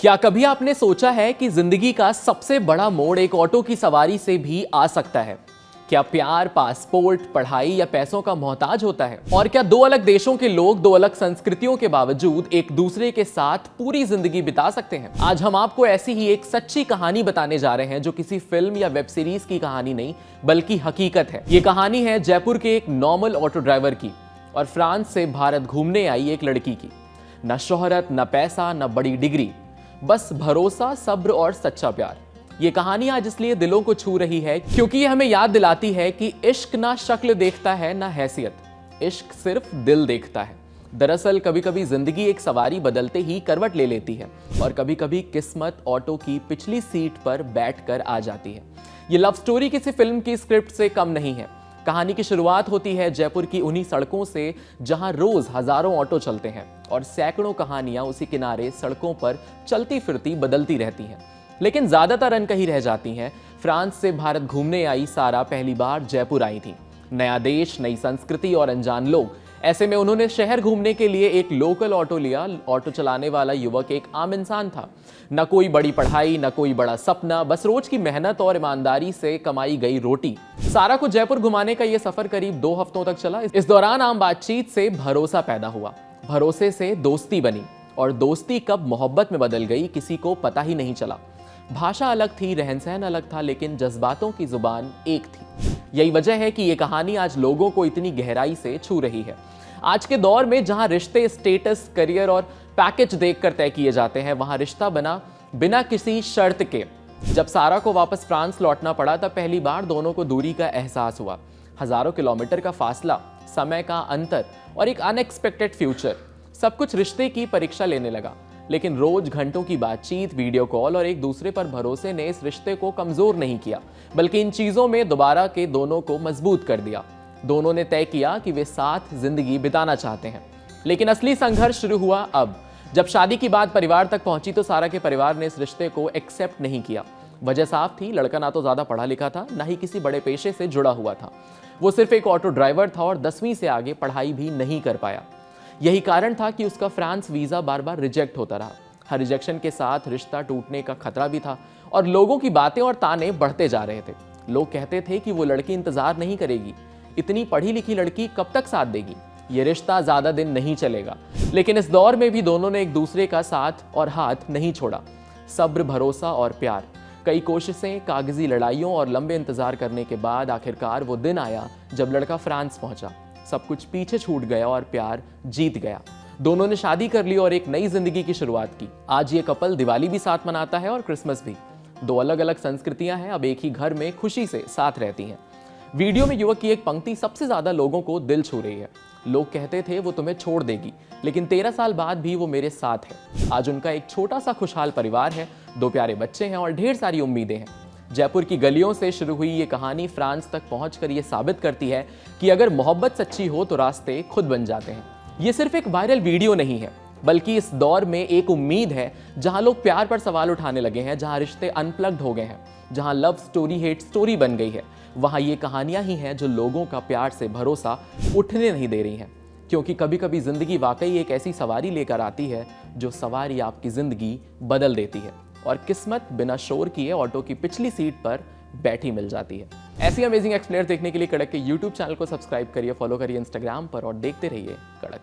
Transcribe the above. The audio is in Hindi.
क्या कभी आपने सोचा है कि जिंदगी का सबसे बड़ा मोड़ एक ऑटो की सवारी से भी आ सकता है? क्या प्यार, पासपोर्ट, पढ़ाई या पैसों का मोहताज होता है? और क्या दो अलग देशों के लोग दो अलग संस्कृतियों के बावजूद एक दूसरे के साथ पूरी जिंदगी बिता सकते हैं? आज हम आपको ऐसी ही एक सच्ची कहानी बताने जा रहे हैं जो किसी फिल्म या वेब सीरीज की कहानी नहीं बल्कि हकीकत है। ये कहानी है जयपुर के एक नॉर्मल ऑटो ड्राइवर की और फ्रांस से भारत घूमने आई एक लड़की की। न शोहरत, न पैसा, न बड़ी डिग्री, बस भरोसा, सब्र और सच्चा प्यार। ये कहानी आज इसलिए दिलों को छू रही है क्योंकि ये हमें याद दिलाती है कि इश्क ना शक्ल देखता है ना हैसियत, इश्क सिर्फ दिल देखता है। दरअसल कभी कभी जिंदगी एक सवारी बदलते ही करवट ले लेती है और कभी कभी किस्मत ऑटो की पिछली सीट पर बैठकर आ जाती है। ये लव स्टोरी किसी फिल्म की स्क्रिप्ट से कम नहीं है। कहानी की शुरुआत होती है जयपुर की उन्हीं सड़कों से जहां रोज हजारों ऑटो चलते हैं और सैकड़ों कहानियां उसी किनारे सड़कों पर चलती फिरती बदलती रहती हैं, लेकिन ज्यादातर अनकही रह जाती हैं। फ्रांस से भारत घूमने आई सारा पहली बार जयपुर आई थी। नया देश, नई संस्कृति और अनजान लोग। ऐसे में उन्होंने शहर घूमने के लिए एक लोकल ऑटो लिया। ऑटो चलाने वाला युवक एक आम इंसान था। न कोई बड़ी पढ़ाई, न कोई बड़ा सपना, बस रोज की मेहनत और ईमानदारी से कमाई गई रोटी। सारा को जयपुर घुमाने का यह सफर करीब 2 हफ्तों तक चला। इस दौरान आम बातचीत से भरोसा पैदा हुआ, भरोसे से दोस्ती बनी और दोस्ती कब मोहब्बत में बदल गई किसी को पता ही नहीं चला। भाषा अलग थी, रहन सहन अलग था, लेकिन जज्बातों की जुबान एक थी। यही वजह है कि यह कहानी आज लोगों को इतनी गहराई से छू रही है। आज के दौर में जहां रिश्ते स्टेटस, करियर और पैकेज देखकर तय किए जाते हैं, वहां रिश्ता बना बिना किसी शर्त के। जब सारा को वापस फ्रांस लौटना पड़ा तब पहली बार दोनों को दूरी का एहसास हुआ। हजारों किलोमीटर का फासला, समय का अंतर और एक अनएक्सपेक्टेड फ्यूचर, सब कुछ रिश्ते की परीक्षा लेने लगा। लेकिन रोज घंटों की बातचीत, वीडियो कॉल और एक दूसरे पर भरोसे ने इस रिश्ते को कमजोर नहीं किया, बल्कि इन चीजों में दोबारा के दोनों को मजबूत कर दिया। दोनों ने तय किया कि वे साथ जिंदगी बिताना चाहते हैं। लेकिन असली संघर्ष शुरू हुआ अब। जब शादी की बात परिवार तक पहुंची तो सारा के परिवार ने इस रिश्ते को एक्सेप्ट नहीं किया। वजह साफ थी, लड़का ना तो ज्यादा पढ़ा लिखा था, ना ही किसी बड़े पेशे से जुड़ा हुआ था। वो सिर्फ एक ऑटो ड्राइवर था और 10वीं से आगे पढ़ाई भी नहीं कर पाया। यही कारण था कि उसका फ्रांस वीजा बार बार रिजेक्ट होता रहा। हर रिजेक्शन के साथ रिश्ता टूटने का खतरा भी था और लोगों की बातें और ताने बढ़ते जा रहे थे। लोग कहते थे कि वो लड़की इंतजार नहीं करेगी, इतनी पढ़ी लिखी लड़की कब तक साथ देगी, ये रिश्ता ज्यादा दिन नहीं चलेगा। लेकिन इस दौर में भी दोनों ने एक दूसरे का साथ और हाथ नहीं छोड़ा। सब्र, भरोसा और प्यार। कई कोशिशें, कागजी लड़ाइयों और लंबे इंतजार करने के बाद आखिरकार वो दिन आया जब लड़का फ्रांस पहुंचा। सब कुछ पीछे छूट गया और प्यार जीत गया। दोनों ने शादी कर ली और एक नई जिंदगी की शुरुआत की। आज ये कपल दिवाली भी साथ मनाता है और क्रिसमस भी। दो अलग अलग संस्कृतियां हैं, अब एक ही घर में खुशी से साथ रहती हैं। वीडियो में युवक की एक पंक्ति सबसे ज्यादा लोगों को दिल छू रही है। लोग कहते थे वो तुम्हें छोड़ देगी, लेकिन 13 साल बाद भी वो मेरे साथ है। आज उनका एक छोटा सा खुशहाल परिवार है, 2 प्यारे बच्चे हैं और ढेर सारी उम्मीदें हैं। जयपुर की गलियों से शुरू हुई ये कहानी फ्रांस तक पहुंचकर ये साबित करती है कि अगर मोहब्बत सच्ची हो तो रास्ते खुद बन जाते हैं। ये सिर्फ एक वायरल वीडियो नहीं है, बल्कि इस दौर में एक उम्मीद है जहां लोग प्यार पर सवाल उठाने लगे हैं, जहां रिश्ते अनप्लग्ड हो गए हैं, जहां लव स्टोरी हेट स्टोरी बन गई है। वहां ये कहानियां ही हैं जो लोगों का प्यार से भरोसा उठने नहीं दे रही हैं। क्योंकि कभी कभी जिंदगी वाकई एक ऐसी सवारी लेकर आती है जो सवारी आपकी जिंदगी बदल देती है और किस्मत बिना शोर किए ऑटो की पिछली सीट पर बैठी मिल जाती है। ऐसी अमेजिंग एक्सप्लेयर देखने के लिए कड़क के YouTube चैनल को सब्सक्राइब करिए, फॉलो करिए इंस्टाग्राम पर और देखते रहिए कड़क।